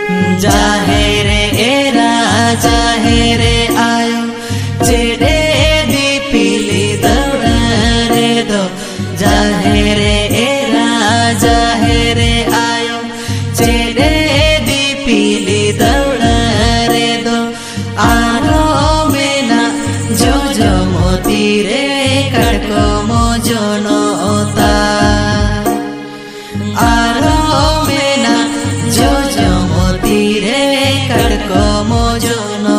जाहेरे era जाहेरे आयो चेडे दीपिली दौड़ा रे दो जाहेरे एरा जाहेरे आयो चेडे दीपिली दौड़ा रे दो आरो मेना जो जो मोती रे कटको मोजनोता आरो मेना जो जो मोती रे कटको मोजनो